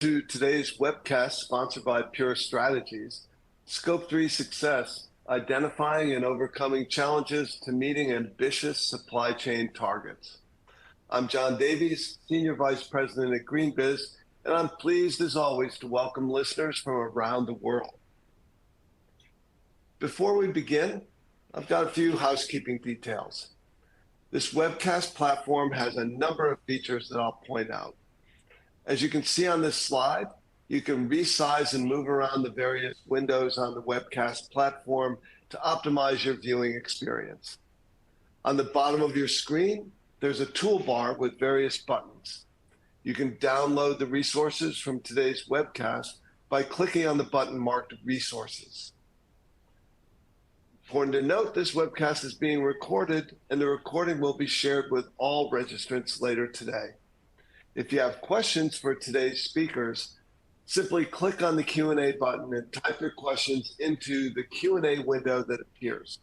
to today's webcast sponsored by Pure Strategies, Scope 3 Success, Identifying and Overcoming Challenges to Meeting Ambitious Supply Chain Targets. I'm John Davies, Senior Vice President at GreenBiz, and I'm pleased as always to welcome listeners from around the world. Before we begin, I've got a few housekeeping details. This webcast platform has a number of features that I'll point out. As you can see on this slide, you can resize and move around the various windows on the webcast platform to optimize your viewing experience. On the bottom of your screen, there's a toolbar with various buttons. You can download the resources from today's webcast by clicking on the button marked Resources. Important to note, this webcast is being recorded, and the recording will be shared with all registrants later today. If you have questions for today's speakers, simply click on the Q&A button and type your questions into the Q&A window that appears.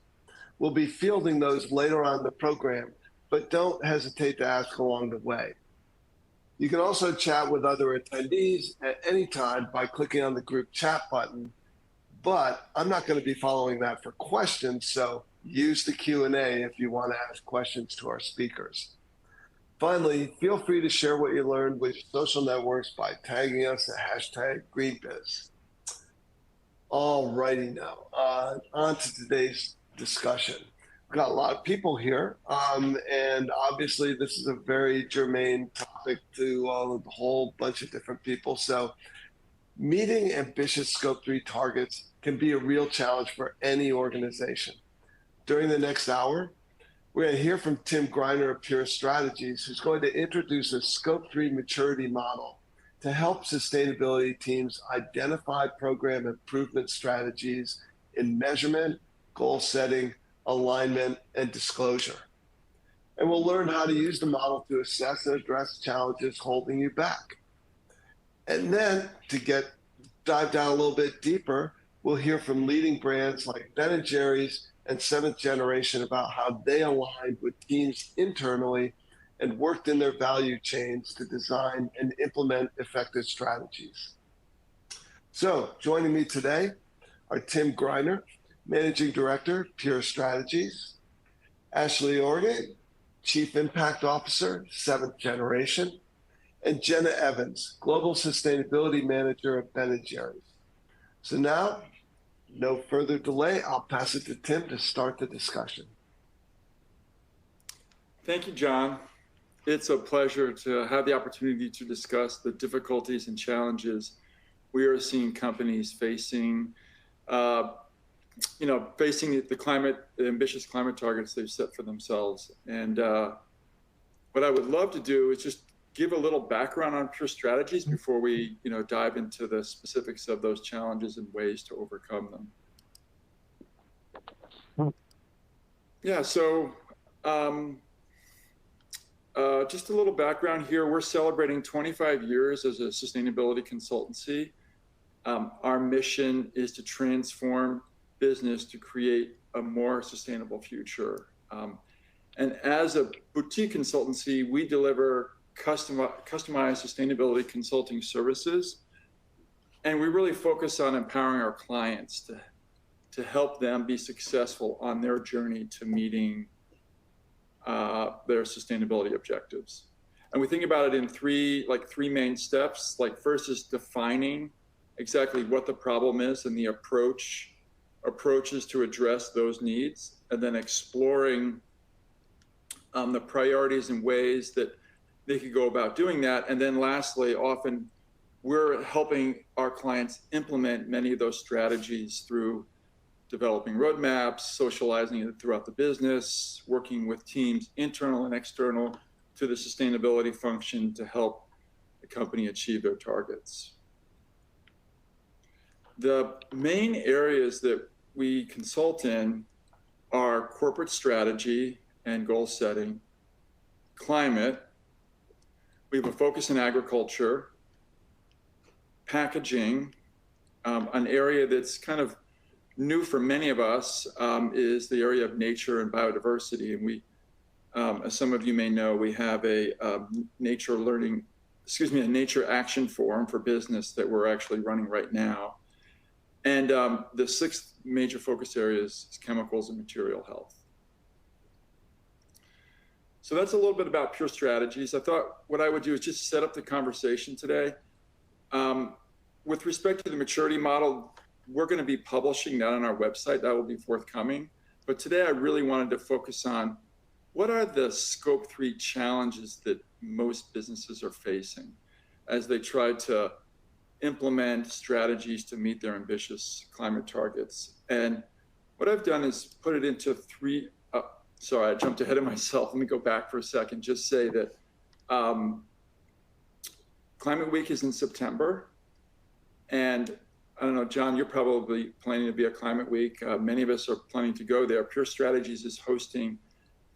We'll be fielding those later on in the program, but don't hesitate to ask along the way. You can also chat with other attendees at any time by clicking on the group chat button, but I'm not going to be following that for questions, so use the Q&A if you want to ask questions to our speakers. Finally, feel free to share what you learned with social networks by tagging us at #GreenBiz. All righty now, on to today's discussion. We've got a lot of people here, and obviously this is a very germane topic to a whole bunch of different people. So meeting ambitious Scope 3 targets can be a real challenge for any organization. During the next hour, we're going to hear from Tim Greiner of Pure Strategies, who's going to introduce a Scope 3 maturity model to help sustainability teams identify program improvement strategies in measurement, goal setting, alignment, and disclosure. And we'll learn how to use the model to assess and address challenges holding you back. And then to dive down a little bit deeper, we'll hear from leading brands like Ben & Jerry's and Seventh Generation about how they aligned with teams internally and worked in their value chains to design and implement effective strategies. So joining me today are Tim Greiner, Managing Director, Pure Strategies, Ashley Orgain, Chief Impact Officer, Seventh Generation, and Jenna Evans, Global Sustainability Manager of Ben & Jerry's. So now, no further delay, I'll pass it to Tim to start the discussion. Thank you, John. It's a pleasure to have the opportunity to discuss the difficulties and challenges we are seeing companies facing, facing the ambitious climate targets they've set for themselves. And what I would love to do is just give a little background on Pure Strategies before we dive into the specifics of those challenges and ways to overcome them. Yeah, so just a little background here. We're celebrating 25 years as a sustainability consultancy. Our mission is to transform business to create a more sustainable future. And as a boutique consultancy, we deliver customized sustainability consulting services, and we really focus on empowering our clients to help them be successful on their journey to meeting their sustainability objectives. And we think about it in three main steps. Like, first is defining exactly what the problem is and the approaches to address those needs, and then exploring the priorities and ways that they could go about doing that. And then lastly, often we're helping our clients implement many of those strategies through developing roadmaps, socializing it throughout the business, working with teams, internal and external, to the sustainability function to help the company achieve their targets. The main areas that we consult in are corporate strategy and goal setting, climate. We have a focus in agriculture, packaging. An area that's kind of new for many of us is the area of nature and biodiversity. And we, as some of you may know, we have a nature learning a nature action forum for business that we're actually running right now. And the sixth major focus area is chemicals and material health. So that's a little bit about pure strategies. I thought what I would do is just set up the conversation today. With respect to the maturity model, we're going to be publishing that on our website. That will be forthcoming. But today I really wanted to focus on what are the scope 3 challenges that most businesses are facing as they try to implement strategies to meet their ambitious climate targets. And what I've done is put it into three. Sorry, I jumped ahead of myself. Let me go back for a second. Just say that Climate Week is in September. And I don't know, John, you're probably planning to be at Climate Week. Many of us are planning to go there. Pure Strategies is hosting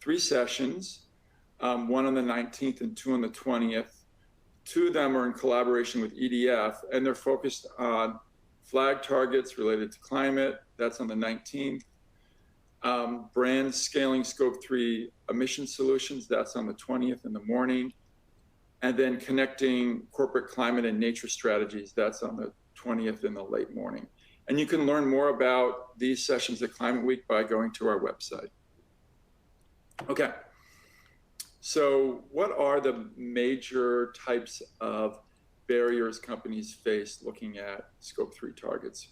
3 sessions, one on the 19th and 2 on the 20th. 2 of them are in collaboration with EDF, and they're focused on flag targets related to climate. That's on the 19th. Brand scaling scope 3 emission solutions. That's on the 20th in the morning. And then connecting corporate climate and nature strategies. That's on the 20th in the late morning. And you can learn more about these sessions at Climate Week by going to our website. Okay. So what are the major types of barriers companies face looking at scope 3 targets?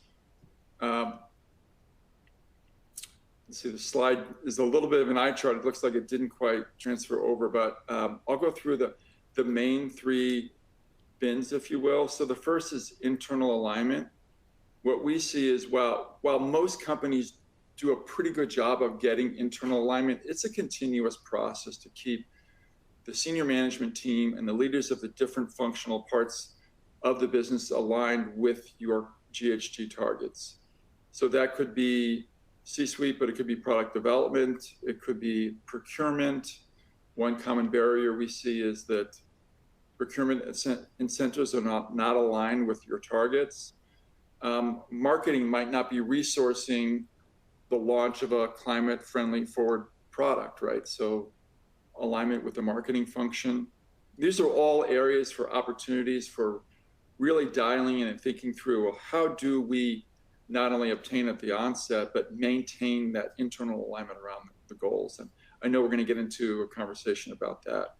Let's see, the slide is a little bit of an eye chart. It looks like it didn't quite transfer over, but I'll go through the main 3 bins, if you will. So the first is internal alignment. What we see is while most companies do a pretty good job of getting internal alignment, it's a continuous process to keep the senior management team and the leaders of the different functional parts of the business aligned with your GHG targets. So that could be C-suite, but it could be product development, it could be procurement. One common barrier we see is that procurement incentives are not aligned with your targets. Marketing might not be resourcing the launch of a climate-friendly forward product, right? So alignment with the marketing function. These are all areas for opportunities for really dialing in and thinking through, well, how do we not only obtain at the onset, but maintain that internal alignment around the goals? And I know we're going to get into a conversation about that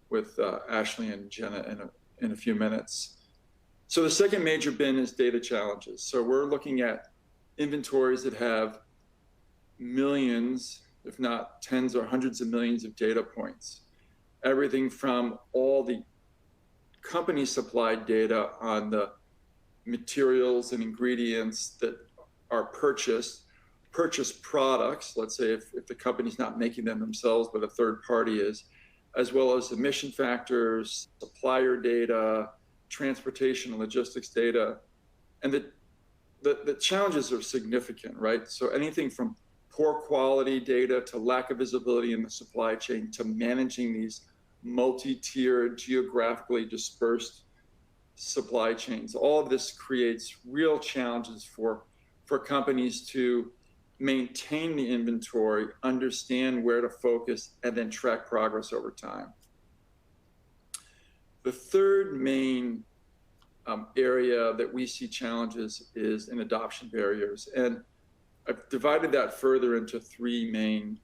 with Ashley and Jenna in a few minutes. So the second major bin is data challenges. So we're looking at inventories that have millions, if not tens or hundreds of millions of data points. Everything from all the company supplied data on the materials and ingredients that are purchased products, let's say if the company's not making them themselves, but a third party is, as well as emission factors, supplier data, transportation and logistics data. And the challenges are significant, right? So anything from poor quality data to lack of visibility in the supply chain to managing these multi-tiered, geographically dispersed supply chains. All of this creates real challenges for companies to maintain the inventory, understand where to focus, and then track progress over time. The third main area that we see challenges is in adoption barriers. And I've divided that further into 3 main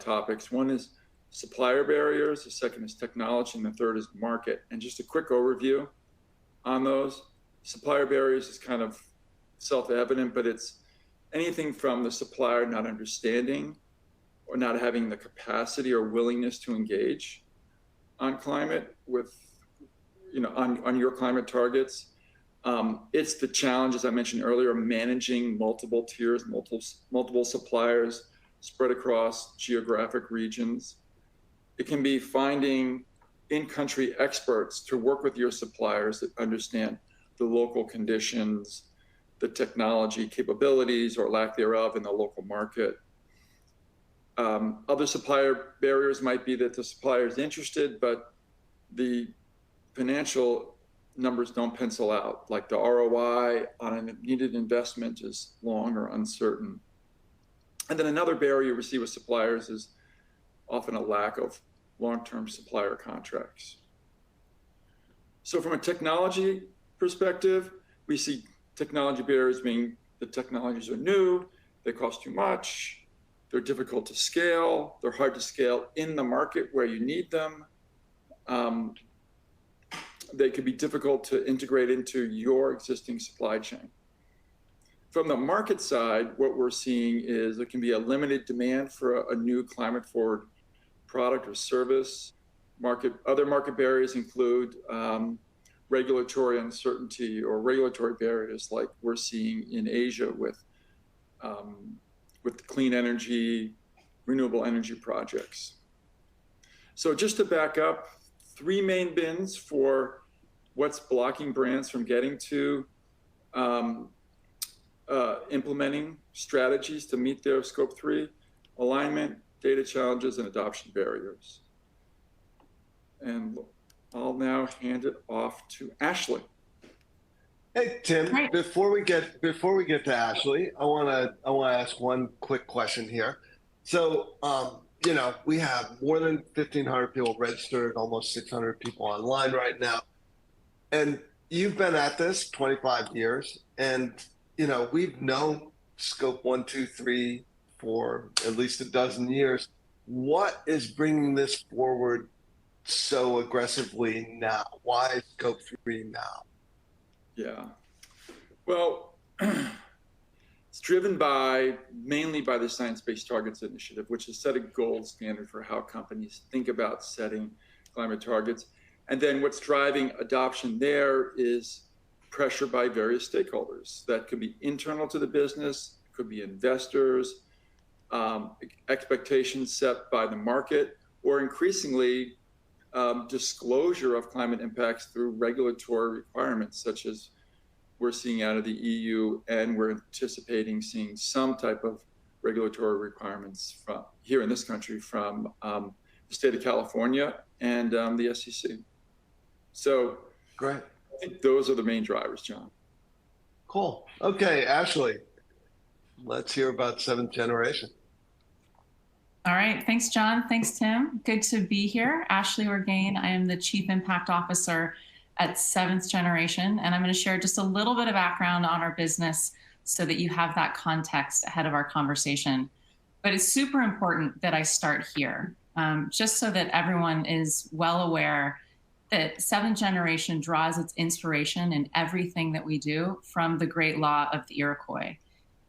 topics. One is supplier barriers, the second is technology, and the third is market. And just a quick overview on those. Supplier barriers is kind of self-evident, but it's anything from the supplier not understanding or not having the capacity or willingness to engage on climate with, on your climate targets. It's the challenge, as I mentioned earlier, managing multiple tiers, multiple suppliers spread across geographic regions. It can be finding in-country experts to work with your suppliers that understand the local conditions, the technology capabilities or lack thereof in the local market. Other supplier barriers might be that the supplier is interested, but the financial numbers don't pencil out, like the ROI on a needed investment is long or uncertain. And then another barrier we see with suppliers is often a lack of long-term supplier contracts. So from a technology perspective, we see technology barriers being the technologies are new, they cost too much, they're difficult to scale, they're hard to scale in the market where you need them. They could be difficult to integrate into your existing supply chain. From the market side, what we're seeing is there can be a limited demand for a new climate forward product or service. Other market barriers include regulatory uncertainty or regulatory barriers like we're seeing in Asia with clean energy, renewable energy projects. So just to back up, 3 main bins for what's blocking brands from getting to implementing strategies to meet their scope 3: alignment, data challenges, and adoption barriers. And I'll now hand it off to Ashley. Hey Tim, Great. before we get to Ashley, I wanna ask one quick question here. So we have more than 1,500 people registered, almost 600 people online right now, and you've been at this 25 years, and we've known scope 1, 2, 3 for at least a dozen years. What is bringing this forward so aggressively now? Why scope 3 now? Yeah, well, it's driven mainly by the ScienceBased Targets initiative, which has set a gold standard for how companies think about setting climate targets. And then what's driving adoption there is pressure by various stakeholders. That could be internal to the business, could be investors, expectations set by the market, or increasingly disclosure of climate impacts through regulatory requirements, such as we're seeing out of the EU, and we're anticipating seeing some type of regulatory requirements from here in this country from the state of California and the SEC. So Great. I think those are the main drivers, John. Cool. Okay, Ashley, let's hear about 7th generation. All right. Thanks, John. Thanks, Tim. Good to be here. Ashley Orgain. I am the Chief Impact Officer at 7th Generation, and I'm going to share just a little bit of background on our business so that you have that context ahead of our conversation. But it's super important that I start here, just so that everyone is well aware that 7th Generation draws its inspiration in everything that we do from the great law of the Iroquois,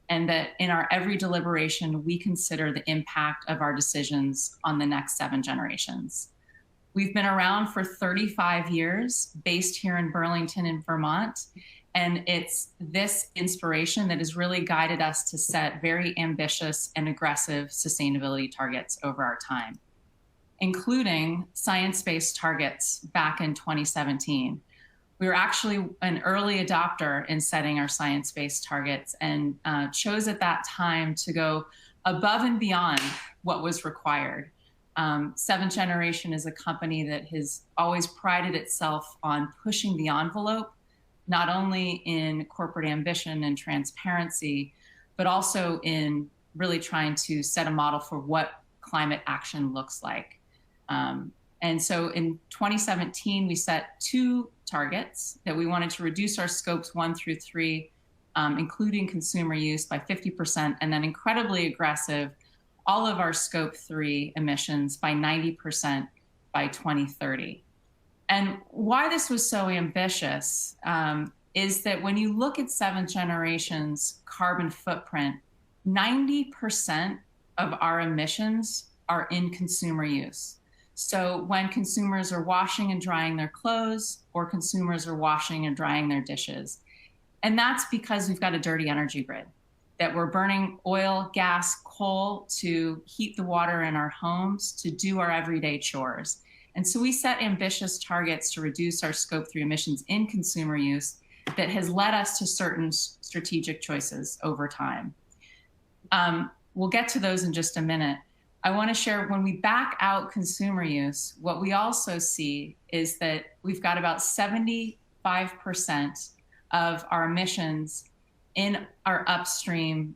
and that in our every deliberation, we consider the impact of our decisions on the next 7 generations. We've been around for 35 years, based here in Burlington in Vermont, and it's this inspiration that has really guided us to set very ambitious and aggressive sustainability targets over our time, including science-based targets back in 2017. We were actually an early adopter in setting our science-based targets and chose at that time to go above and beyond what was required. 7th Generation is a company that has always prided itself on pushing the envelope, not only in corporate ambition and transparency, but also in really trying to set a model for what climate action looks like. And so in 2017, we set 2 targets that we wanted to reduce our scopes 1 through 3, including consumer use, by 50%, and then incredibly aggressive, all of our scope 3 emissions by 90% by 2030. And why this was so ambitious is that when you look at 7th Generation's carbon footprint, 90% of our emissions are in consumer use. So when consumers are washing and drying their clothes, or consumers are washing and drying their dishes. And that's because we've got a dirty energy grid, that we're burning oil, gas, coal to heat the water in our homes, to do our everyday chores. And so we set ambitious targets to reduce our scope 3 emissions in consumer use that has led us to certain strategic choices over time. We'll get to those in just a minute. I want to share, when we back out consumer use, what we also see is that we've got about 75% of our emissions in our upstream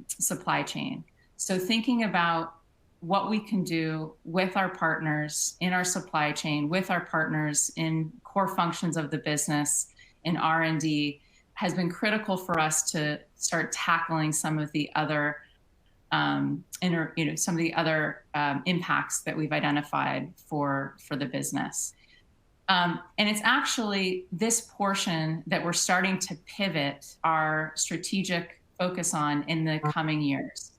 supply chain. So thinking about what we can do with our partners in our supply chain, with our partners in core functions of the business, in R&D, has been critical for us to start tackling some of the other impacts that we've identified for the business. And it's actually this portion that we're starting to pivot our strategic focus on in the coming years.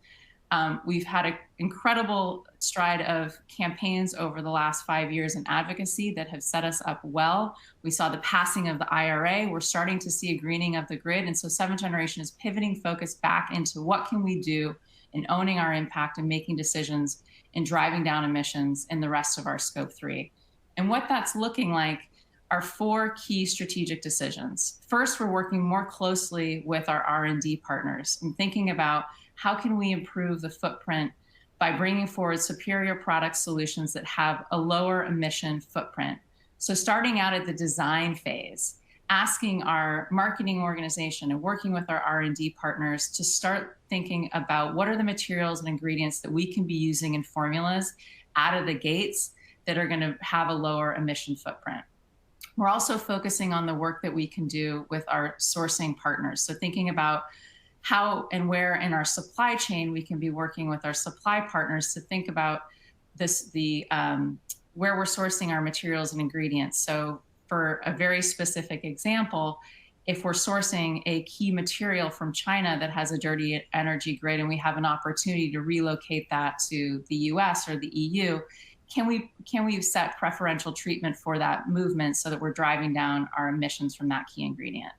We've had an incredible stride of campaigns over the last 5 years in advocacy that have set us up well. We saw the passing of the IRA. We're starting to see a greening of the grid. And so seventh generation is pivoting focus back into what can we do in owning our impact and making decisions and driving down emissions in the rest of our scope 3. And what that's looking like are 4 key strategic decisions. First, we're working more closely with our R&D partners and thinking about how can we improve the footprint by bringing forward superior product solutions that have a lower emission footprint. So starting out at the design phase, asking our marketing organization and working with our R&D partners to start thinking about what are the materials and ingredients that we can be using in formulas out of the gates that are going to have a lower emission footprint. We're also focusing on the work that we can do with our sourcing partners. So thinking about how and where in our supply chain we can be working with our supply partners to think about this, where we're sourcing our materials and ingredients. So for a very specific example, if we're sourcing a key material from China that has a dirty energy grid and we have an opportunity to relocate that to the US or the EU, can we set preferential treatment for that movement so that we're driving down our emissions from that key ingredient?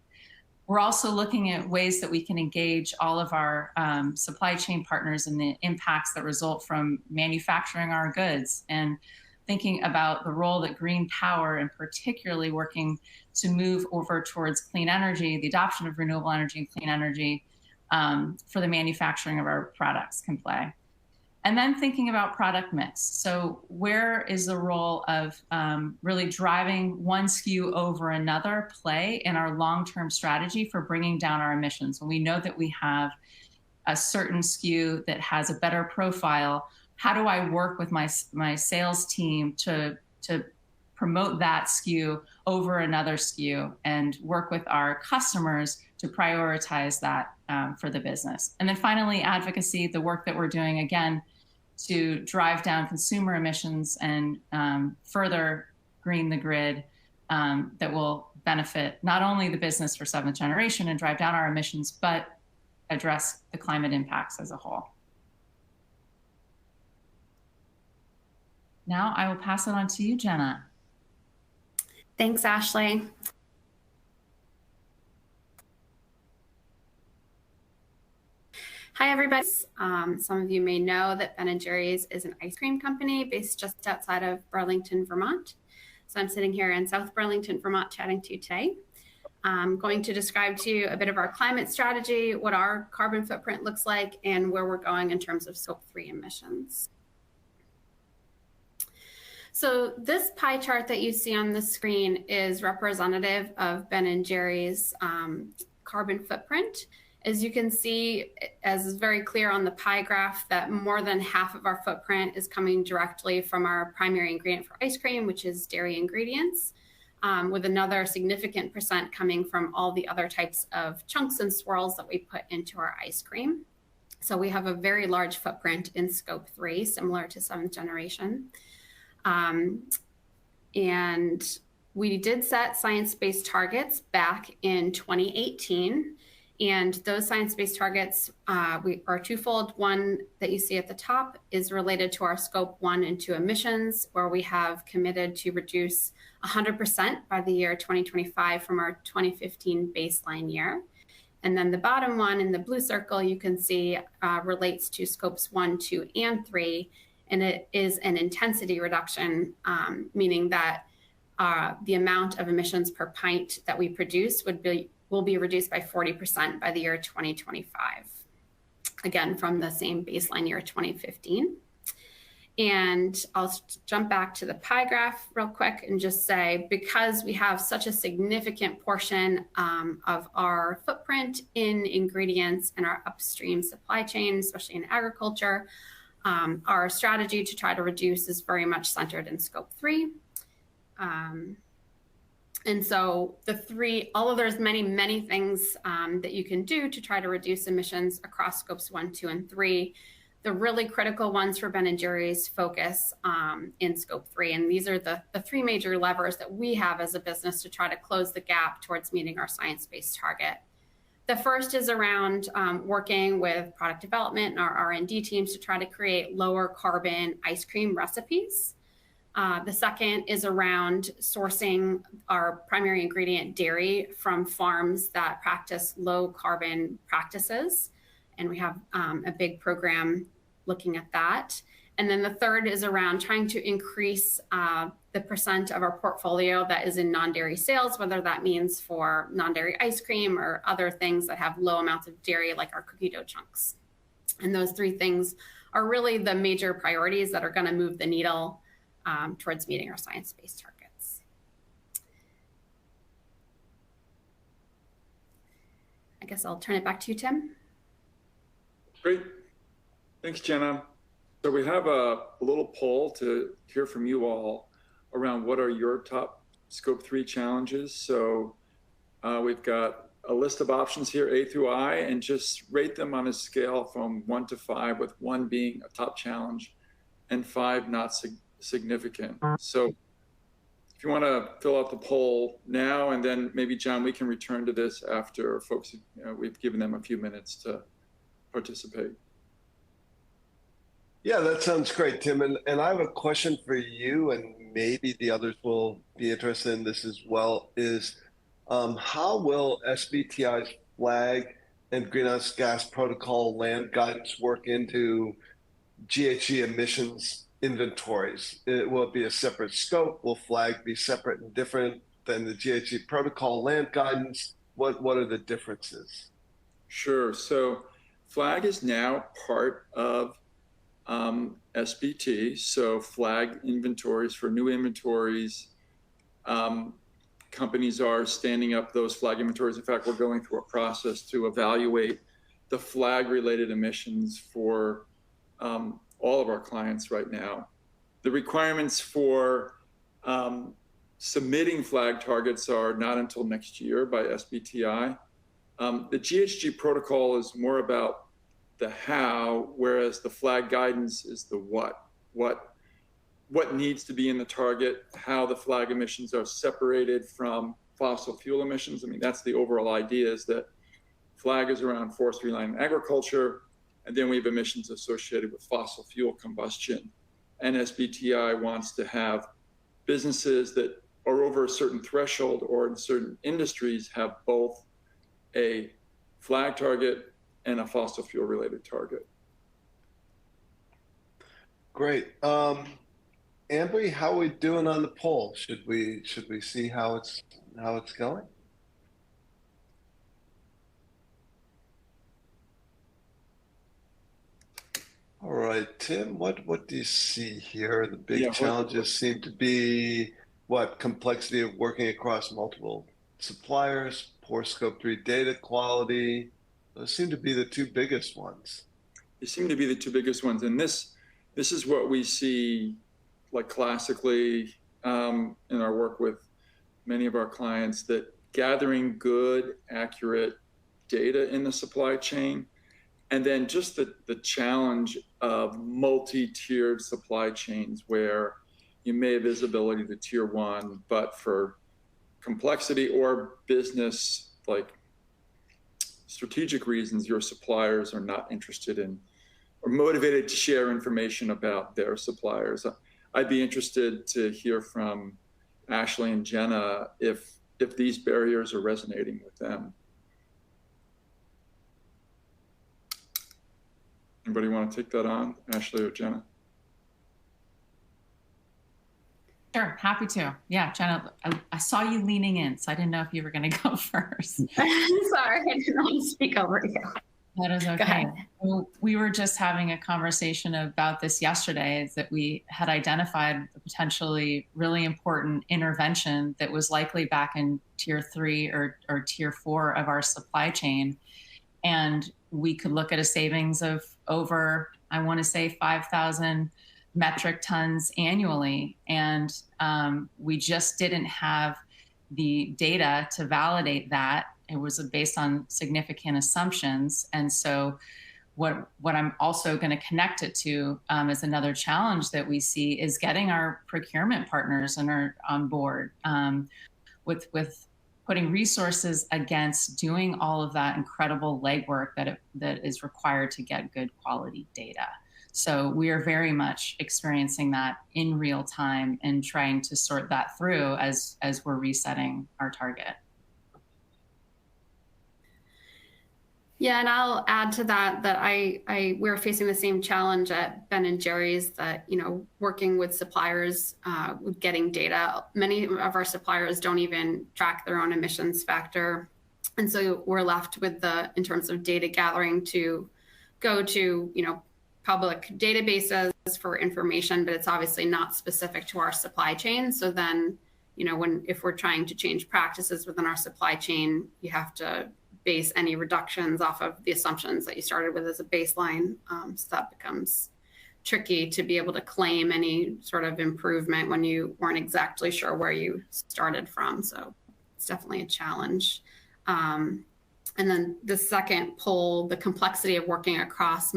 We're also looking at ways that we can engage all of our supply chain partners in the impacts that result from manufacturing our goods, and thinking about the role that green power, and particularly working to move over towards clean energy, the adoption of renewable energy and clean energy for the manufacturing of our products can play. And then thinking about product mix. So where is the role of really driving one SKU over another play in our long-term strategy for bringing down our emissions? When we know that we have a certain SKU that has a better profile, how do I work with my sales team to promote that SKU over another SKU and work with our customers to prioritize that for the business? And then finally, advocacy, the work that we're doing, again, to drive down consumer emissions and further green the grid that will benefit not only the business for seventh generation and drive down our emissions, but address the climate impacts as a whole. Now I will pass it on to you, Jenna. Thanks, Ashley. Hi, everybody. Some of you may know that Ben & Jerry's is an ice cream company based just outside of Burlington, Vermont. So I'm sitting here in South Burlington, Vermont, chatting to you today. I'm going to describe to you a bit of our climate strategy, what our carbon footprint looks like, and where we're going in terms of scope 3 emissions. So this pie chart that you see on the screen is representative of Ben & Jerry's carbon footprint. As you can see, as is very clear on the pie graph, that more than half of our footprint is coming directly from our primary ingredient for ice cream, which is dairy ingredients, with another significant percent coming from all the other types of chunks and swirls that we put into our ice cream. So we have a very large footprint in scope 3, similar to seventh generation. And we did set science-based targets back in 2018. And those science-based targets are twofold. One that you see at the top is related to our scope 1 and 2 emissions, where we have committed to reduce 100% by the year 2025 from our 2015 baseline year. And then the bottom one in the blue circle you can see relates to scopes 1, 2, and 3. And it is an intensity reduction, meaning that the amount of emissions per pint that we produce will be reduced by 40% by the year 2025, again, from the same baseline year 2015. And I'll jump back to the pie graph real quick and just say, because we have such a significant portion of our footprint in ingredients and our upstream supply chain, especially in agriculture, Our strategy to try to reduce is very much centered in scope 3. And so there's many things that you can do to try to reduce emissions across scopes 1, 2, and 3. The really critical ones for Ben & Jerry's focus in scope 3. And these are the 3 major levers that we have as a business to try to close the gap towards meeting our science-based target. The first is around working with product development and our R&D teams to try to create lower carbon ice cream recipes. The second is around sourcing our primary ingredient dairy from farms that practice low carbon practices. And we have a big program looking at that. And then the third is around trying to increase the percent of our portfolio that is in non-dairy sales, whether that means for non-dairy ice cream or other things that have low amounts of dairy, like our cookie dough chunks. And those 3 things are really the major priorities that are going to move the needle towards meeting our science-based targets. I guess I'll turn it back to you, Tim. Great. Thanks, Jenna. So we have a little poll to hear from you all around what are your top scope 3 challenges. So we've got a list of options here, A through I, and just rate them on a scale from 1 to 5, with 1 being a top challenge and 5 not significant. So if you want to fill out the poll now, and then maybe, John, we can return to this after folks, we've given them a few minutes to participate. Yeah, that sounds great, Tim. And I have a question for you, and maybe the others will be interested in this as well, is how will SBTI's flag and greenhouse gas protocol land guidance work into GHG emissions inventories? Will it be a separate scope? Will flag be separate and different than the GHG protocol land guidance? What are the differences? Sure. So flag is now part of SBT. So flag inventories, for new inventories, companies are standing up those flag inventories. In fact, we're going through a process to evaluate the flag related emissions for all of our clients right now. The requirements for submitting flag targets are not until next year by SBTI. The GHG protocol is more about the how, whereas the flag guidance is the what. What needs to be in the target, how the flag emissions are separated from fossil fuel emissions. I mean, that's the overall idea, is that flag is around forestry, land, and agriculture, and then we have emissions associated with fossil fuel combustion. And SBTI wants to have businesses that are over a certain threshold or in certain industries have both a flag target and a fossil fuel related target. Great. Ambry, how are we doing on the poll? Should we see how it's going? All right, Tim, what do you see here? The big challenges seem to be what? Complexity of working across multiple suppliers, poor scope 3 data quality. Those seem to be the 2 biggest ones. They seem to be the 2 biggest ones. And this is what we see, like classically in our work with many of our clients, that gathering good, accurate data in the supply chain, and then just the challenge of multi-tiered supply chains where you may have visibility to tier 1, but for complexity or business, like strategic reasons, your suppliers are not interested in or motivated to share information about their suppliers. I'd be interested to hear from Ashley and Jenna if these barriers are resonating with them. Anybody want to take that on, Ashley or Jenna? Sure, happy to. Yeah, Jenna, I saw you leaning in, so I didn't know if you were going to go first. Sorry, I didn't want to speak over you. That is okay. Well, we were just having a conversation about this yesterday, is that we had identified a potentially really important intervention that was likely back in tier 3 or tier 4 of our supply chain. And we could look at a savings of over I want to say 5,000 metric tons annually. And we just didn't have the data to validate that. It was based on significant assumptions. And so what I'm also going to connect it to as another challenge that we see is getting our procurement partners on board with putting resources against doing all of that incredible legwork that is required to get good quality data. So we are very much experiencing that in real time and trying to sort that through as we're resetting our target. Yeah, and I'll add to that we're facing the same challenge at Ben & Jerry's, that, you know, working with suppliers, with getting data. Many of our suppliers don't even track their own emissions factor. And so we're left with in terms of data gathering, to go to, you know, public databases for information, but it's obviously not specific to our supply chain. So then, you know, if we're trying to change practices within our supply chain, you have to base any reductions off of the assumptions that you started with as a baseline. So that becomes tricky to be able to claim any sort of improvement when you weren't exactly sure where you started from. So it's definitely a challenge. And then the second pull, the complexity of working across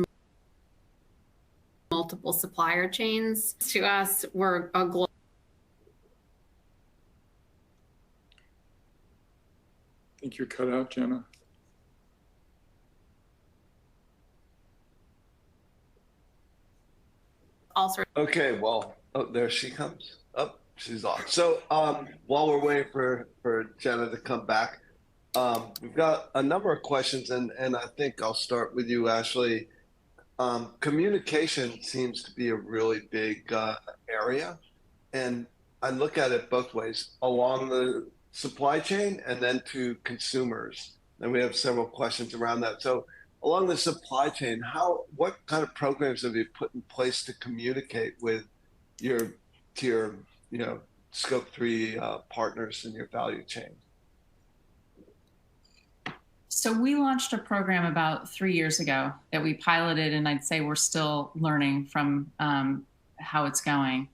multiple supplier chains. To us, we're a global. I think you're cut out, Jenna. Okay, well, oh, there she comes. Oh, she's off. So while we're waiting for Jenna to come back, we've got a number of questions, and I think I'll start with you, Ashley. Communication seems to be a really big area, and I look at it both ways, along the supply chain and then to consumers. And we have several questions around that. So along the supply chain, what kind of programs have you put in place to communicate with your scope 3 partners in your value chain? So we launched a program about 3 years ago that we piloted, and I'd say we're still learning from how it's going,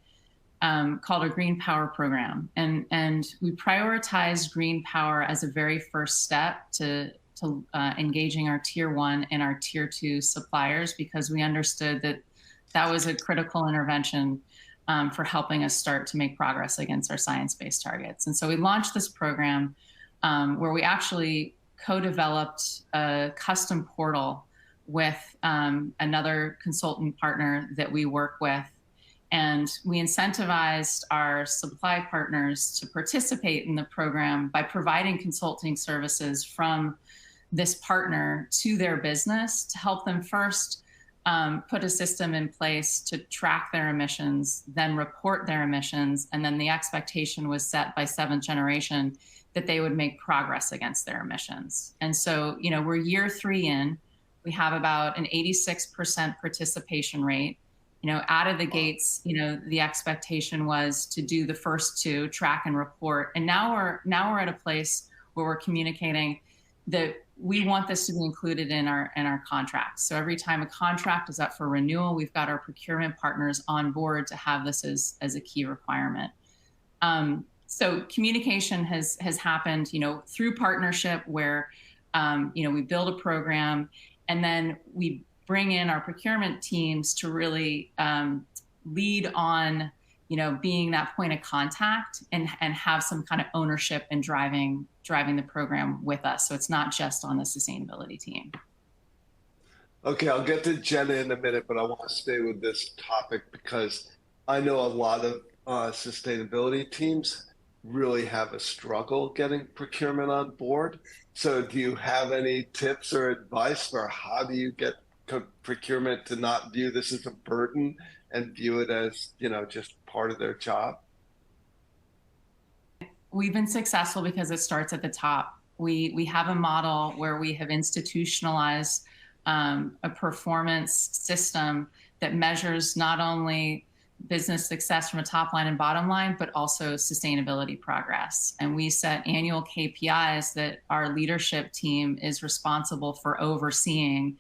called a Green Power program. And we prioritized green power as a very first step to engaging our tier 1 and our tier 2 suppliers, because we understood that was a critical intervention for helping us start to make progress against our science-based targets. And so we launched this program where we actually co-developed a custom portal with another consultant partner that we work with. And we incentivized our supply partners to participate in the program by providing consulting services from this partner to their business to help them first put a system in place to track their emissions, then report their emissions. And then the expectation was set by 7th generation that they would make progress against their emissions. And so, you know, we're year 3 in, we have about an 86% participation rate. You know, out of the gates, you know, the expectation was to do the first 2, track and report. And now we're at a place where we're communicating that we want this to be included in our contracts. So every time a contract is up for renewal, we've got our procurement partners on board to have this as a key requirement. So communication has happened, you know, through partnership where, you know, we build a program and then we bring in our procurement teams to really lead on, you know, being that point of contact and have some kind of ownership in driving the program with us. So it's not just on the sustainability team. Okay, I'll get to Jenna in a minute, but I want to stay with this topic because I know a lot of sustainability teams really have a struggle getting procurement on board. So do you have any tips or advice for how do you get procurement to not view this as a burden and view it as, you know, just part of their job? We've been successful because it starts at the top. We have a model where we have institutionalized a performance system that measures not only business success from a top line and bottom line, but also sustainability progress. And we set annual KPIs that our leadership team is responsible for overseeing.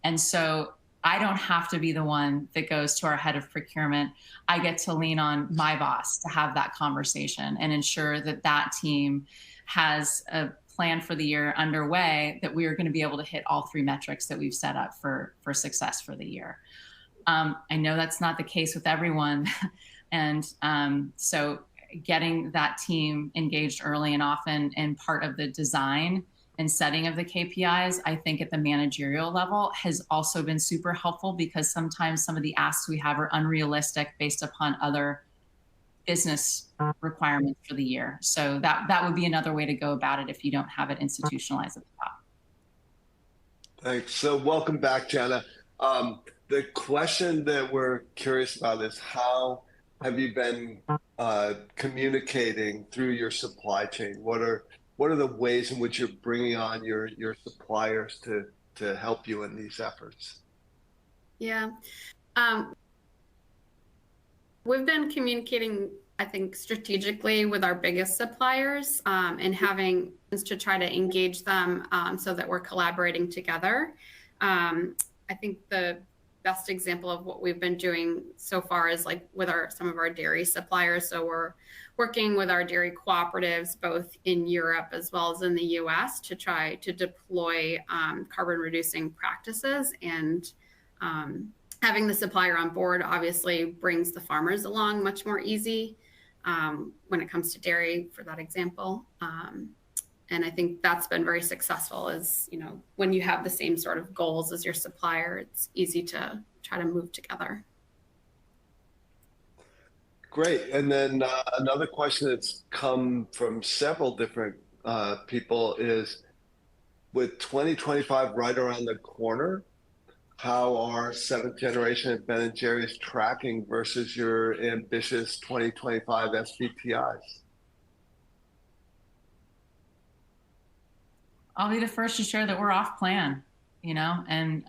And so I don't have to be the one that goes to our head of procurement. I get to lean on my boss to have that conversation and ensure that that team has a plan for the year underway, that we are going to be able to hit all 3 metrics that we've set up for success for the year. I know that's not the case with everyone. And so getting that team engaged early and often and part of the design and setting of the KPIs, I think at the managerial level has also been super helpful, because sometimes some of the asks we have are unrealistic based upon other business requirements for the year. So that would be another way to go about it if you don't have it institutionalized at the top. Thanks. So welcome back, Jenna. The question that we're curious about is, how have you been communicating through your supply chain? What are the ways in which you're bringing on your suppliers to help you in these efforts? Yeah. We've been communicating, I think, strategically with our biggest suppliers, and having to try to engage them so that we're collaborating together. I think the best example of what we've been doing so far is like with some of our dairy suppliers. So we're working with our dairy cooperatives, both in Europe as well as in the US, to try to deploy carbon reducing practices. And having the supplier on board obviously brings the farmers along much more easy when it comes to dairy, for that example. And I think that's been very successful, is, you know, when you have the same sort of goals as your supplier, it's easy to try to move together. Great. And then another question that's come from several different people is, with 2025 right around the corner, how are 7th generation and Ben & Jerry's tracking versus your ambitious 2025 SBTIs? I'll be the first to share that we're off plan, you know, and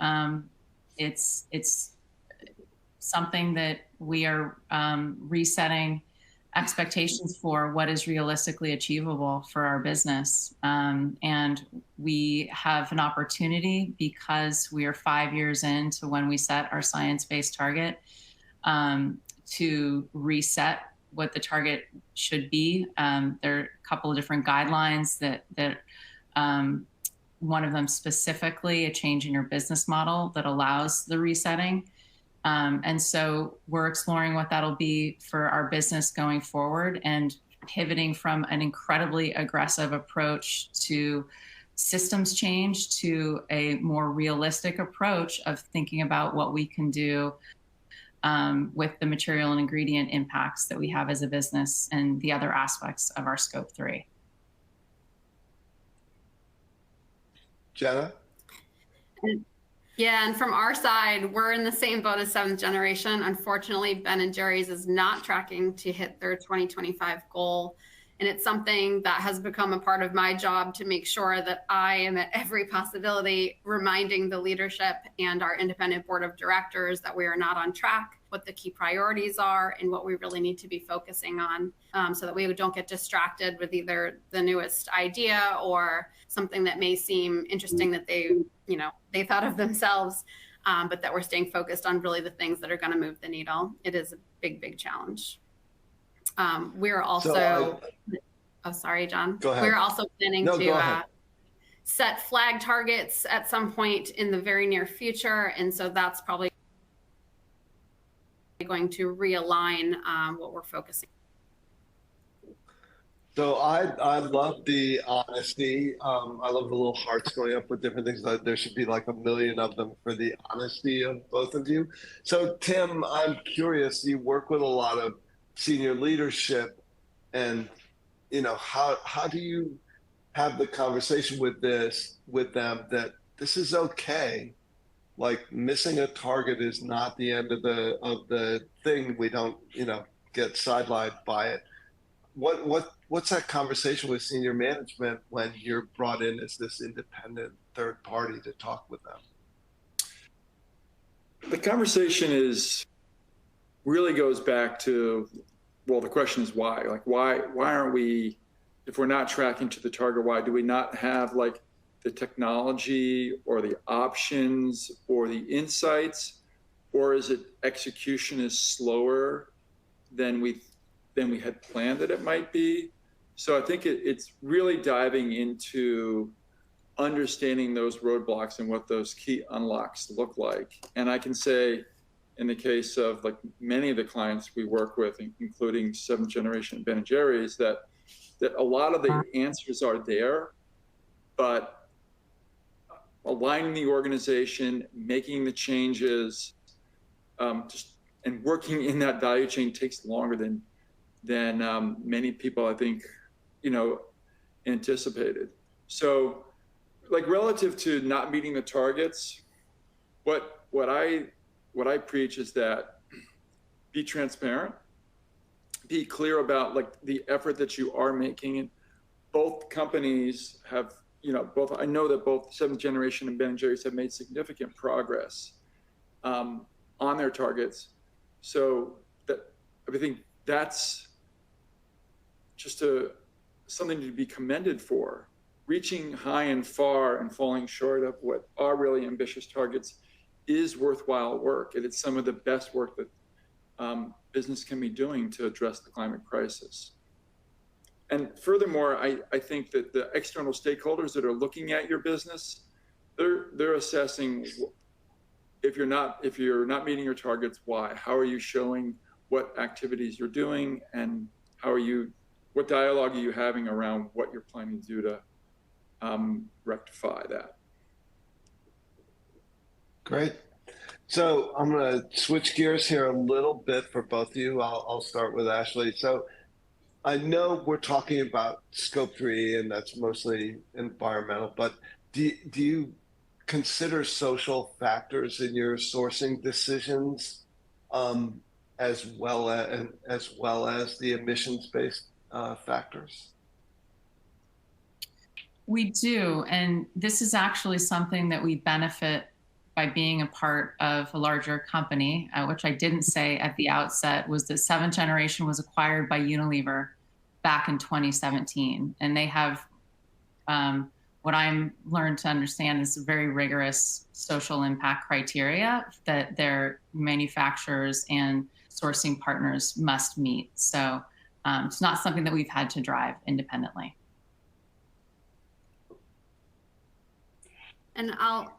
it's something that we are resetting expectations for what is realistically achievable for our business. And we have an opportunity, because we are 5 years into when we set our science-based target, to reset what the target should be. There are a couple of different guidelines that one of them specifically a change in your business model that allows the resetting. And so we're exploring what that'll be for our business going forward, and pivoting from an incredibly aggressive approach to systems change to a more realistic approach of thinking about what we can do with the material and ingredient impacts that we have as a business and the other aspects of our scope 3. Jenna? Yeah, and from our side, we're in the same boat as 7th generation. Unfortunately, Ben & Jerry's is not tracking to hit their 2025 goal. And it's something that has become a part of my job, to make sure that I am at every possibility reminding the leadership and our independent board of directors that we are not on track, what the key priorities are, and what we really need to be focusing on, so that we don't get distracted with either the newest idea or something that may seem interesting that they thought of themselves, but that we're staying focused on really the things that are going to move the needle. It is a big, big challenge. We're also, oh, sorry, John. Go ahead. We're also planning to set flag targets at some point in the very near future. And so that's probably going to realign what we're focusing. So I love the honesty. I love the little hearts going up with different things. There should be like 1 million of them for the honesty of both of you. So Tim, I'm curious, you work with a lot of senior leadership, and how do you have the conversation with them that this is okay? Like, missing a target is not the end of the thing. We don't, get sidelined by it. What's that conversation with senior management when you're brought in as this independent third party to talk with them? The conversation really goes back to, well, the question is why? Like, why aren't we, if we're not tracking to the target, why do we not have like the technology or the options or the insights, or is it execution is slower than we had planned that it might be? So I think it's really diving into understanding those roadblocks and what those key unlocks look like. And I can say, in the case of like many of the clients we work with, including 7th generation Ben & Jerry's, that a lot of the answers are there, but aligning the organization, making the changes, and working in that value chain takes longer than many people, I think, anticipated. So, like relative to not meeting the targets, what I preach is that be transparent, be clear about like the effort that you are making. And both companies have, I know that both 7th generation and Ben & Jerry's have made significant progress on their targets. So that I think that's just something to be commended for. Reaching high and far and falling short of what are really ambitious targets is worthwhile work. And it's some of the best work that business can be doing to address the climate crisis. And furthermore, I think that the external stakeholders that are looking at your business, they're assessing if you're not meeting your targets, why? How are you showing what activities you're doing, and what dialogue are you having around what you're planning to do to rectify that? Great. So I'm going to switch gears here a little bit for both of you. I'll start with Ashley. So I know we're talking about scope 3, and that's mostly environmental, but do you consider social factors in your sourcing decisions, as well as the emissions-based factors? We do, and this is actually something that we benefit by being a part of a larger company, which I didn't say at the outset, was that 7th generation was acquired by Unilever back in 2017. And they have what I'm learned to understand is a very rigorous social impact criteria that their manufacturers and sourcing partners must meet. So it's not something that we've had to drive independently. And I'll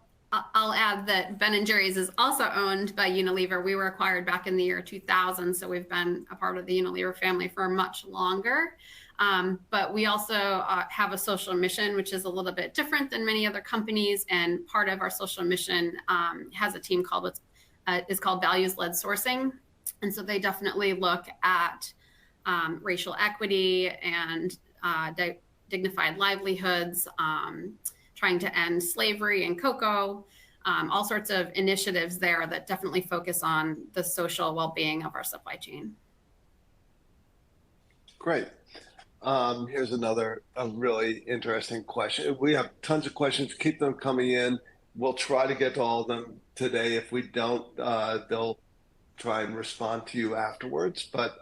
add that Ben & Jerry's is also owned by Unilever. We were acquired back in the year 2000, so we've been a part of the Unilever family for much longer. But we also have a social mission, which is a little bit different than many other companies. And part of our social mission has a team called values-led sourcing. And so they definitely look at racial equity and dignified livelihoods, trying to end slavery and cocoa, all sorts of initiatives there that definitely focus on the social well-being of our supply chain. Great. Here's a really interesting question. We have tons of questions. Keep them coming in. We'll try to get to all of them today. If we don't, they'll try and respond to you afterwards. But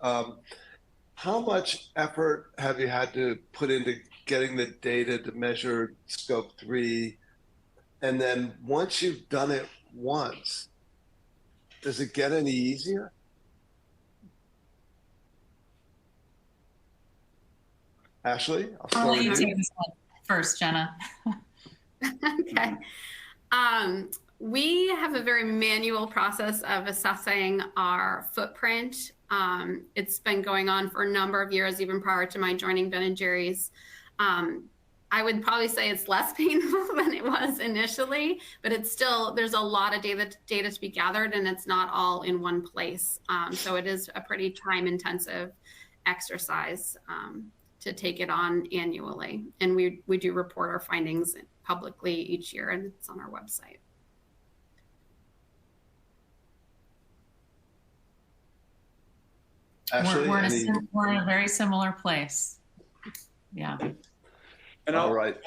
how much effort have you had to put into getting the data to measure scope 3? And then once you've done it once, does it get any easier? Ashley, I'll let you take this one first, Jenna. Okay. We have a very manual process of assessing our footprint. It's been going on for a number of years, even prior to my joining Ben & Jerry's. I would probably say it's less painful than it was initially, but it's still, there's a lot of data to be gathered, and it's not all in one place. So it is a pretty time-intensive exercise to take it on annually. And we do report our findings publicly each year, and it's on our website. Ashley, we're in a very similar place. Yeah. And all right.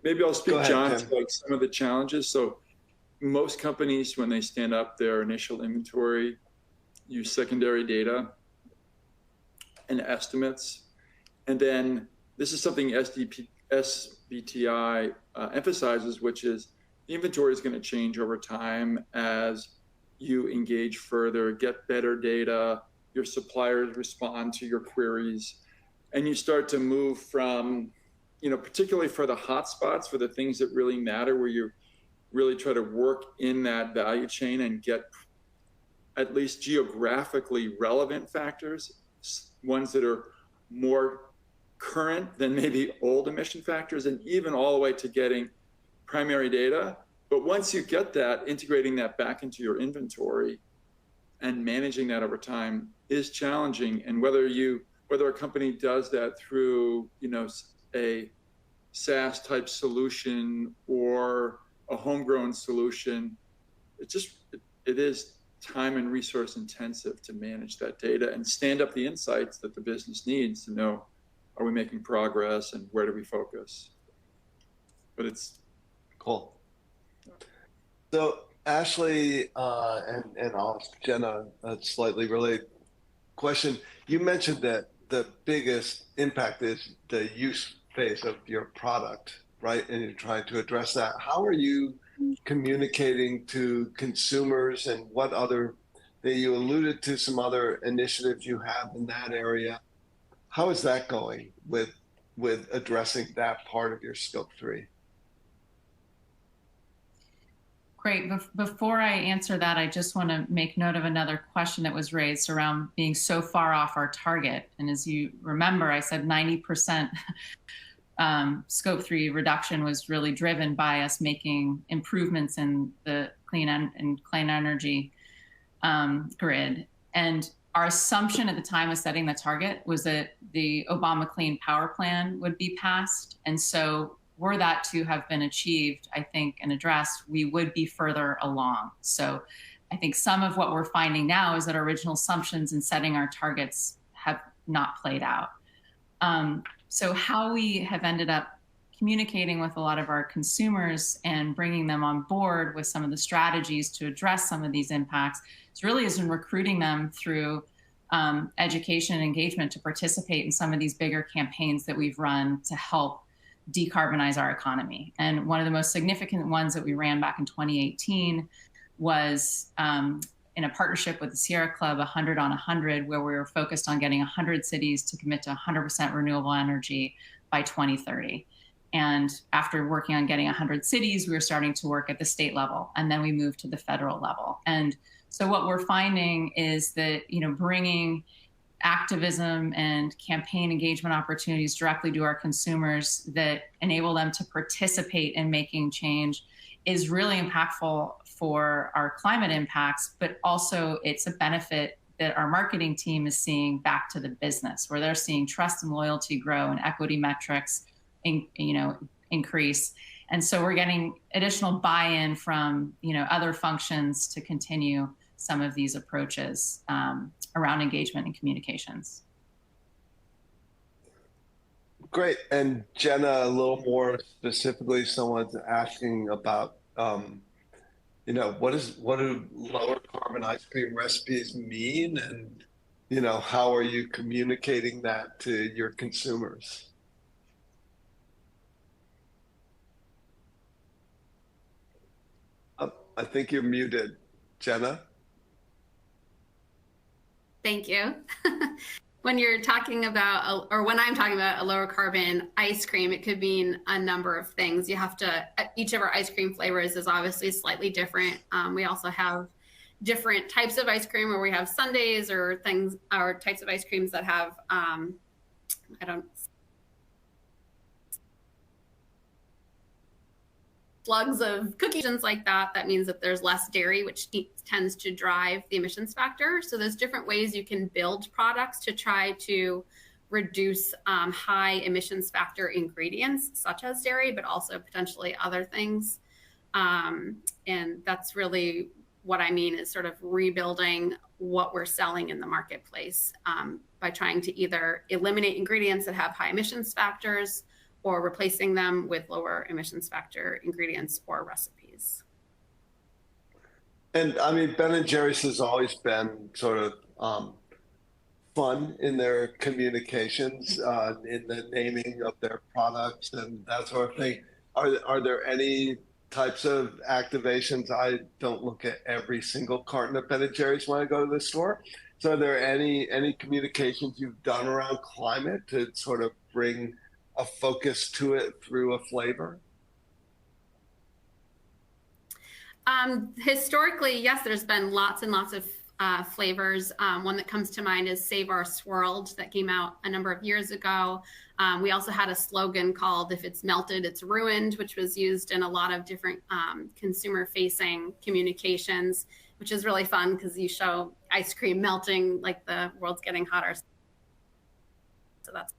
Maybe I'll speak, ahead, John, Tim. to like some of the challenges. So most companies, when they stand up their initial inventory, use secondary data and estimates. And then this is something SBT BTI emphasizes, which is the inventory is going to change over time as you engage further, get better data, your suppliers respond to your queries, and you start to move from, particularly for the hotspots, for the things that really matter, where you really try to work in that value chain and get at least geographically relevant factors, ones that are more current than maybe old emission factors, and even all the way to getting primary data. But once you get that, integrating that back into your inventory and managing that over time is challenging. And whether a company does that through, a SaaS type solution or a homegrown solution, it is time and resource intensive to manage that data and stand up the insights that the business needs to know, are we making progress and where do we focus? But it's cool. So Ashley, and I'll ask Jenna a slightly related question. You mentioned that the biggest impact is the use phase of your product, right? And you're trying to address that. How are you communicating to consumers, and you alluded to some other initiatives you have in that area. How is that going with addressing that part of your scope 3? Great. Before I answer that, I just want to make note of another question that was raised around being so far off our target. And as you remember, I said 90% scope 3 reduction was really driven by us making improvements in the clean energy grid. And our assumption at the time of setting the target was that the Obama Clean Power Plan would be passed. And so were that to have been achieved, I think, and addressed, we would be further along. So I think some of what we're finding now is that our original assumptions in setting our targets have not played out. So how we have ended up communicating with a lot of our consumers and bringing them on board with some of the strategies to address some of these impacts is in recruiting them through education and engagement to participate in some of these bigger campaigns that we've run to help decarbonize our economy. And one of the most significant ones that we ran back in 2018 was in a partnership with the Sierra Club, 100 on 100, where we were focused on getting 100 cities to commit to 100% renewable energy by 2030. And after working on getting 100 cities, we were starting to work at the state level, and then we moved to the federal level. And so what we're finding is that, bringing activism and campaign engagement opportunities directly to our consumers that enable them to participate in making change is really impactful for our climate impacts, but also it's a benefit that our marketing team is seeing back to the business, where they're seeing trust and loyalty grow and equity metrics increase. And so we're getting additional buy-in from other functions to continue some of these approaches around engagement and communications. Great. And Jenna, a little more specifically, someone's asking about, what do lower carbon ice cream recipes mean? And, how are you communicating that to your consumers? I think you're muted, Jenna. Thank you. When you're talking about, or when I'm talking about a lower carbon ice cream, it could mean a number of things. Each of our ice cream flavors is obviously slightly different. We also have different types of ice cream where we have sundaes or types of ice creams that have, slugs of cookies, things like that. That means that there's less dairy, which tends to drive the emissions factor. So there's different ways you can build products to try to reduce high emissions factor ingredients, such as dairy, but also potentially other things. And that's really what I mean is sort of rebuilding what we're selling in the marketplace by trying to either eliminate ingredients that have high emissions factors or replacing them with lower emissions factor ingredients or recipes. And I mean, Ben & Jerry's has always been sort of fun in their communications, in the naming of their products and that sort of thing. Are there any types of activations? I don't look at every single carton of Ben & Jerry's when I go to the store. So are there any communications you've done around climate to sort of bring a focus to it through a flavor? Historically, yes, there's been lots and lots of flavors. One that comes to mind is Save Our Swirled that came out a number of years ago. We also had a slogan called "If it's melted, it's ruined," which was used in a lot of different consumer-facing communications, which is really fun because you show ice cream melting like the world's getting hotter. So that's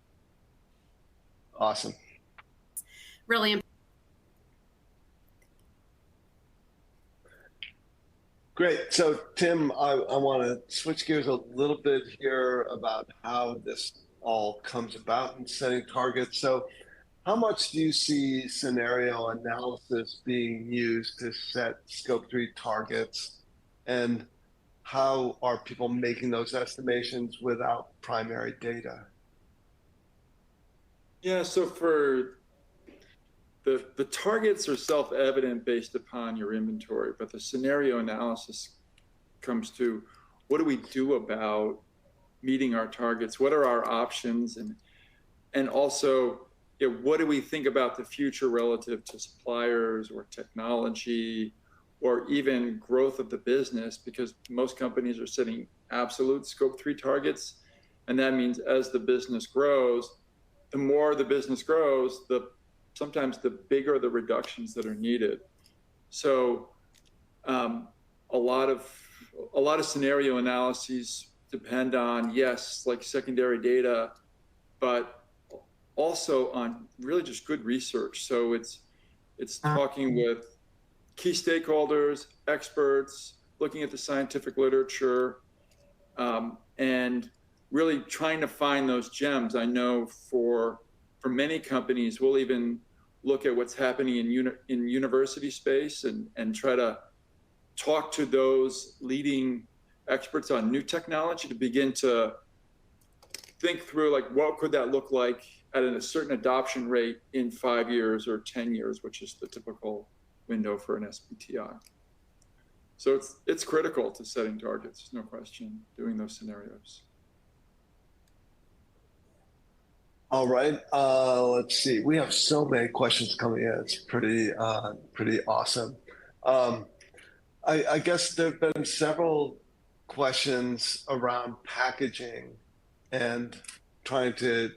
awesome. Really important. Great. So, Tim, I want to switch gears a little bit here about how this all comes about in setting targets. So, how much do you see scenario analysis being used to set Scope 3 targets? And how are people making those estimations without primary data? Yeah, so for the targets are self-evident based upon your inventory, but the scenario analysis comes to what do we do about meeting our targets? What are our options? And also, what do we think about the future relative to suppliers or technology or even growth of the business? Because most companies are setting absolute Scope 3 targets. And that means as the business grows, the more the business grows, sometimes the bigger the reductions that are needed. So a lot of scenario analyses depend on, yes, like secondary data, but also on really just good research. So it's talking with key stakeholders, experts, looking at the scientific literature, and really trying to find those gems. I know for many companies, we'll even look at what's happening in university space and try to talk to those leading experts on new technology to begin to think through, like, what could that look like at a certain adoption rate in 5 years or 10 years, which is the typical window for an SBTI. So it's critical to setting targets, no question, doing those scenarios. All right, let's see. We have so many questions coming in. It's pretty awesome. I guess there have been several questions around packaging and trying to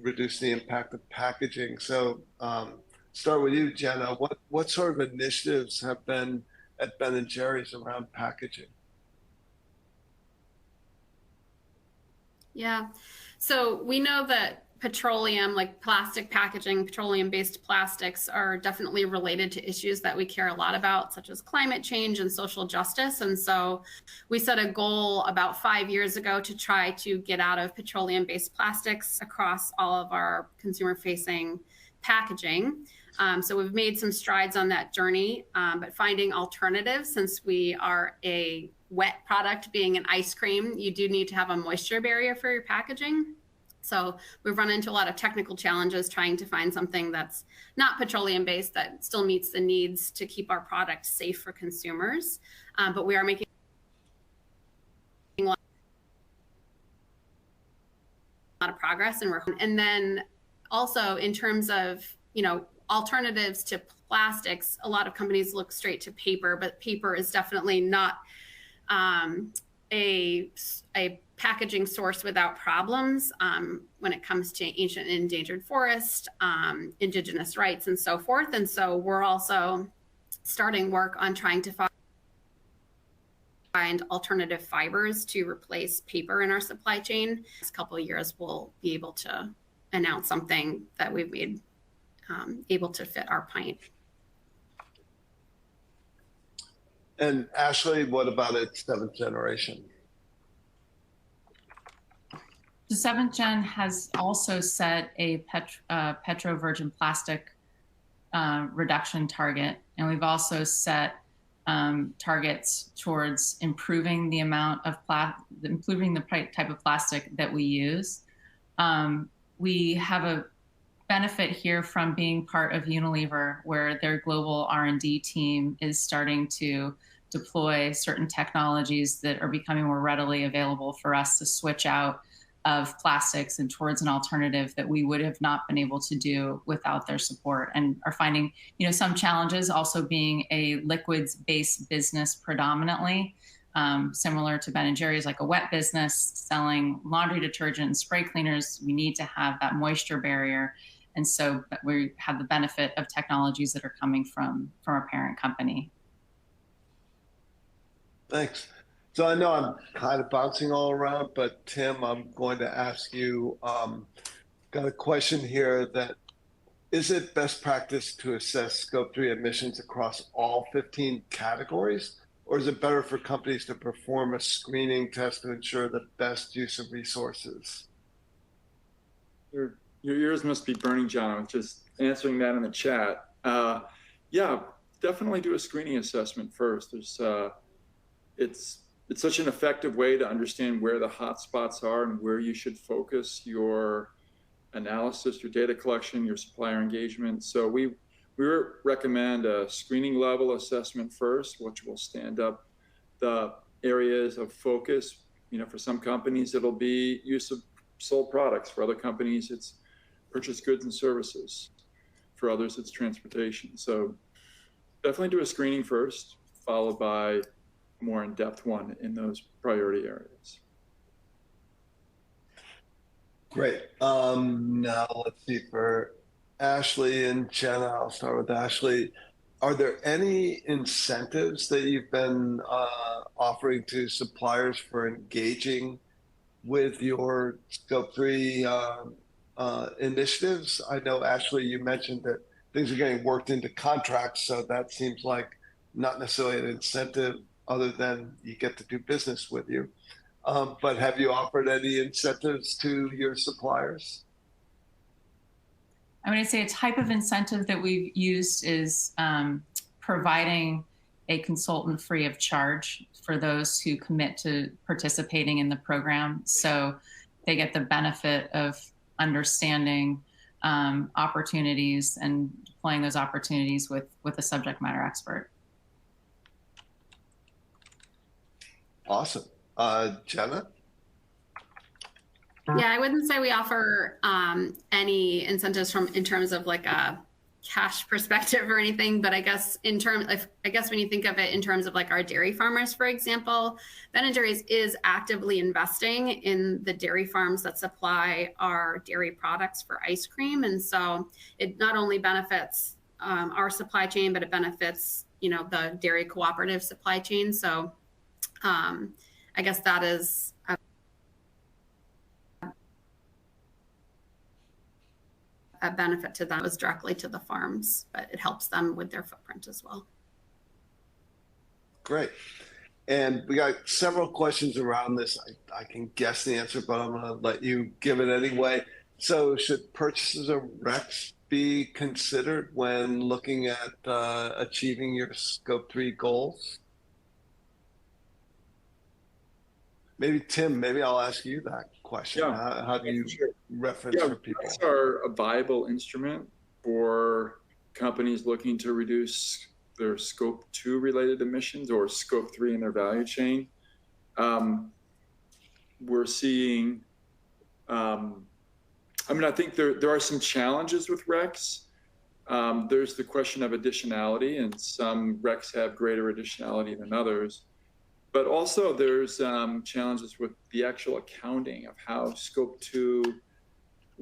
reduce the impact of packaging. So start with you, Jenna. What sort of initiatives have been at Ben & Jerry's around packaging? Yeah, so we know that petroleum, like plastic packaging, petroleum-based plastics are definitely related to issues that we care a lot about, such as climate change and social justice. And so we set a goal about 5 years ago to try to get out of petroleum-based plastics across all of our consumer-facing packaging. So we've made some strides on that journey, but finding alternatives, since we are a wet product, being an ice cream, you do need to have a moisture barrier for your packaging. So we've run into a lot of technical challenges trying to find something that's not petroleum based that still meets the needs to keep our product safe for consumers. But we are making a lot of progress, and then also in terms of, alternatives to plastics, a lot of companies look straight to paper, but paper is definitely not a packaging source without problems when it comes to ancient and endangered forest, indigenous rights, and so forth. And so we're also starting work on trying to find alternative fibers to replace paper in our supply chain. Next couple of years, we'll be able to announce something that we've made able to fit our pint. And Ashley, what about its 7th generation? The 7th Gen has also set a petro virgin plastic reduction target, and we've also set targets towards improving the amount of improving the type of plastic that we use. We have a benefit here from being part of Unilever, where their global R&D team is starting to deploy certain technologies that are becoming more readily available for us to switch out of plastics and towards an alternative that we would have not been able to do without their support, and are finding, some challenges, also being a liquids-based business predominantly, similar to Ben & Jerry's, like a wet business selling laundry detergent and spray cleaners. We need to have that moisture barrier. And so we have the benefit of technologies that are coming from our parent company. Thanks. So I know I'm kind of bouncing all around, but Tim, I'm going to ask you, got a question here that, is it best practice to assess Scope 3 emissions across all 15 categories? Or is it better for companies to perform a screening test to ensure the best use of resources? Your ears must be burning, John. I was just answering that in the chat. Yeah, definitely do a screening assessment first. It's such an effective way to understand where the hot spots are and where you should focus your analysis, your data collection, your supplier engagement. So we recommend a screening level assessment first, which will stand up the areas of focus. For some companies, it'll be use of sold products. For other companies, it's purchased goods and services. For others, it's transportation. So definitely do a screening first, followed by a more in-depth one in those priority areas. Great. Now let's see, for Ashley and Jenna, I'll start with Ashley. Are there any incentives that you've been offering to suppliers for engaging with your Scope 3 initiatives? I know, Ashley, you mentioned that things are getting worked into contracts, so that seems like not necessarily an incentive other than you get to do business with you. But have you offered any incentives to your suppliers? I would say a type of incentive that we've used is providing a consultant free of charge for those who commit to participating in the program. So they get the benefit of understanding opportunities and deploying those opportunities with a subject matter expert. Awesome. Jenna? Yeah, I wouldn't say we offer any incentives in terms of like a cash perspective or anything, but I guess when you think of it in terms of like our dairy farmers, for example, Ben & Jerry's is actively investing in the dairy farms that supply our dairy products for ice cream, and so it not only benefits our supply chain, but it benefits the dairy cooperative supply chain. So I guess that is a benefit to them, as directly to the farms, but it helps them with their footprint as well. Great. And we got several questions around this. I can guess the answer, but I'm going to let you give it anyway. So should purchases of RECs be considered when looking at achieving your Scope 3 goals? Maybe Tim, I'll ask you that question. Yeah. How do you reference for people? RECs are a viable instrument for companies looking to reduce their Scope 2 related emissions or Scope 3 in their value chain. We're seeing, I think there are some challenges with RECs. There's the question of additionality, and some RECs have greater additionality than others. But also there's challenges with the actual accounting of how Scope 2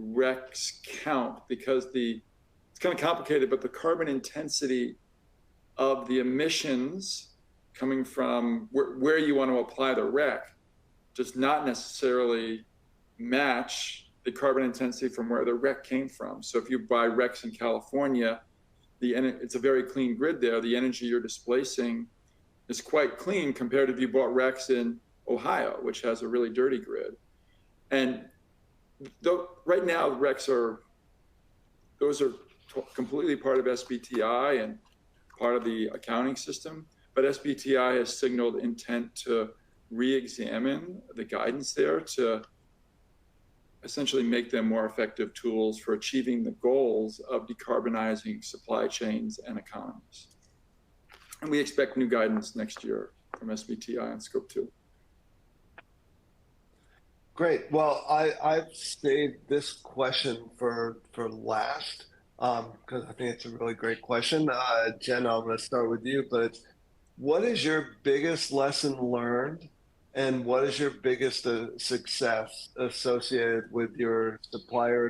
RECs count, because it's kind of complicated, but the carbon intensity of the emissions coming from where you want to apply the REC does not necessarily match the carbon intensity from where the REC came from. So if you buy RECs in California, it's a very clean grid there. The energy you're displacing is quite clean compared to if you bought RECs in Ohio, which has a really dirty grid. And right now, RECs are completely part of SBTI and part of the accounting system. but SBTI has signaled intent to re-examine the guidance there to essentially make them more effective tools for achieving the goals of decarbonizing supply chains and economies. And we expect new guidance next year from SBTI on Scope 2. Great. Well, I've saved this question for last because I think it's a really great question. Jenna, I'm going to start with you, but what is your biggest lesson learned and what is your biggest success associated with your supplier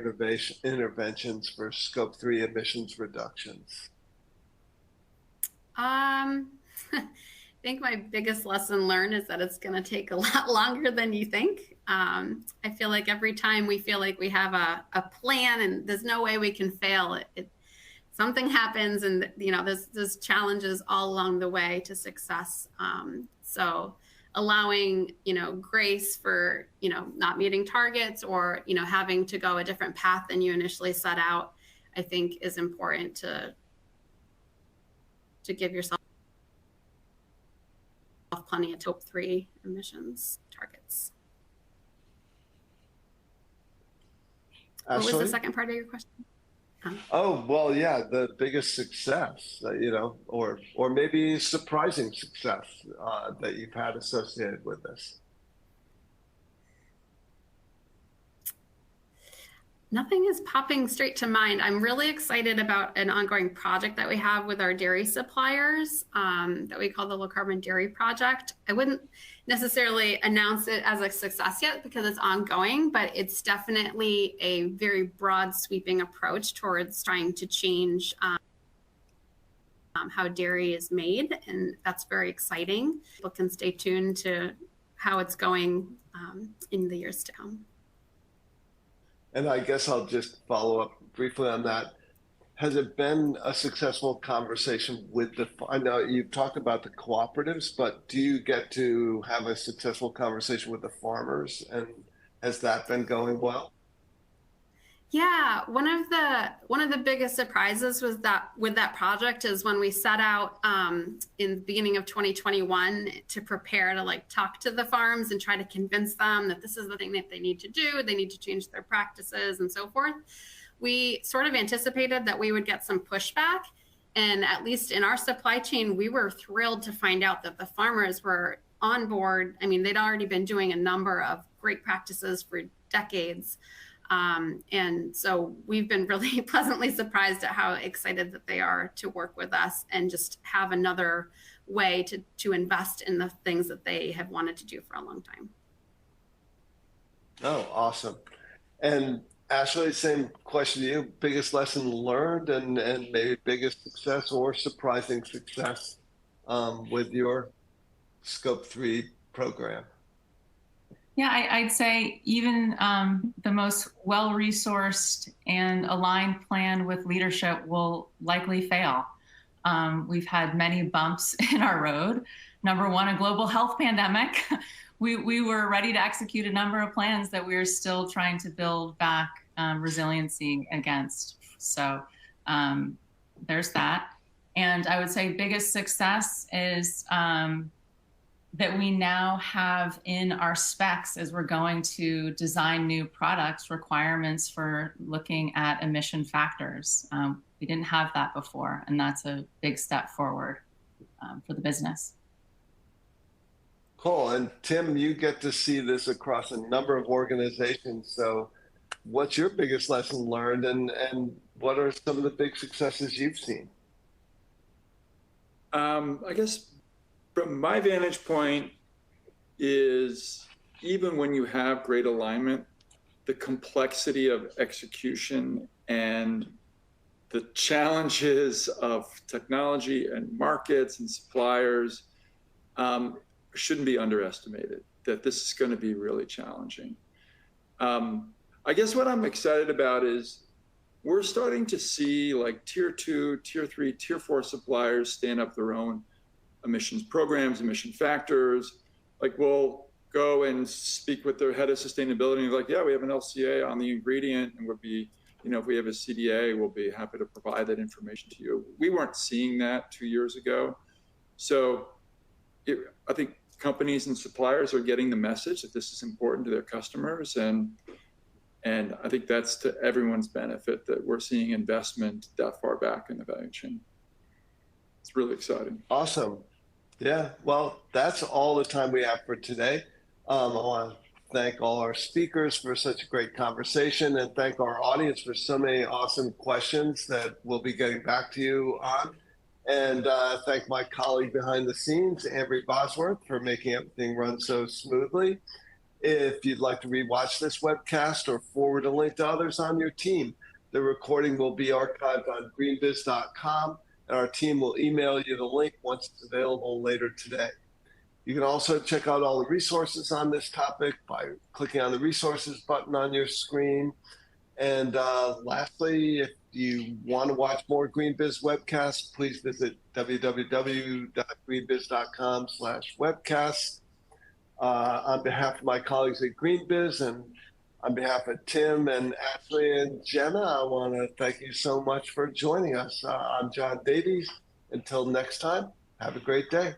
interventions for Scope 3 emissions reductions? I think my biggest lesson learned is that it's going to take a lot longer than you think. I feel like every time we feel like we have a plan and there's no way we can fail, something happens, and there's challenges all along the way to success. So allowing grace for not meeting targets or having to go a different path than you initially set out, I think is important to give yourself plenty of Scope 3 emissions targets. Ashley? What was the second part of your question? Oh, well, yeah, the biggest success, or maybe surprising success that you've had associated with this. Nothing is popping straight to mind. I'm really excited about an ongoing project that we have with our dairy suppliers that we call the Low Carbon Dairy Project. I wouldn't necessarily announce it as a success yet because it's ongoing, but it's definitely a very broad sweeping approach towards trying to change how dairy is made. And that's very exciting. People can stay tuned to how it's going in the years to come. And I guess I'll just follow up briefly on that. Has it been a successful conversation with I know you've talked about the cooperatives, but do you get to have a successful conversation with the farmers? And has that been going well? Yeah, one of the biggest surprises was that with that project is when we set out in the beginning of 2021 to prepare to talk to the farms and try to convince them that this is the thing that they need to do, they need to change their practices and so forth. We sort of anticipated that we would get some pushback, and at least in our supply chain, we were thrilled to find out that the farmers were on board. I mean, they'd already been doing a number of great practices for decades. And so we've been really pleasantly surprised at how excited that they are to work with us and just have another way to invest in the things that they have wanted to do for a long time. Oh, awesome. And Ashley, same question to you. Biggest lesson learned and maybe biggest success or surprising success with your Scope 3 program? Yeah, I'd say even the most well-resourced and aligned plan with leadership will likely fail. We've had many bumps in our road. Number one, a global health pandemic. We were ready to execute a number of plans that we are still trying to build back resiliency against. So there's that. And I would say biggest success is that we now have in our specs as we're going to design new products requirements for looking at emission factors. We didn't have that before, and that's a big step forward for the business. Cool. And Tim, you get to see this across a number of organizations. So what's your biggest lesson learned, and what are some of the big successes you've seen? I guess from my vantage point is even when you have great alignment, the complexity of execution and the challenges of technology and markets and suppliers shouldn't be underestimated, that this is going to be really challenging. I guess what I'm excited about is we're starting to see tier 2, tier 3, tier 4 suppliers stand up their own emissions programs, emission factors. We'll go and speak with their head of sustainability and yeah, we have an LCA on the ingredient, and we'll be, if we have a CDA, we'll be happy to provide that information to you. We weren't seeing that 2 years ago. So I think companies and suppliers are getting the message that this is important to their customers, and I think that's to everyone's benefit that we're seeing investment that far back in the value chain. It's really exciting. Awesome. Yeah, well, that's all the time we have for today. I want to thank all our speakers for such a great conversation, and thank our audience for so many awesome questions that we'll be getting back to you on. And thank my colleague behind the scenes, Avery Bosworth, for making everything run so smoothly. If you'd like to rewatch this webcast or forward a link to others on your team, the recording will be archived on greenbiz.com, and our team will email you the link once it's available later today. You can also check out all the resources on this topic by clicking on the resources button on your screen. And lastly, if you want to watch more GreenBiz webcasts, please visit www.greenbiz.com/webcasts. On behalf of my colleagues at GreenBiz and on behalf of Tim and Ashley and Jenna, I want to thank you so much for joining us. I'm John Davies. Until next time, have a great day.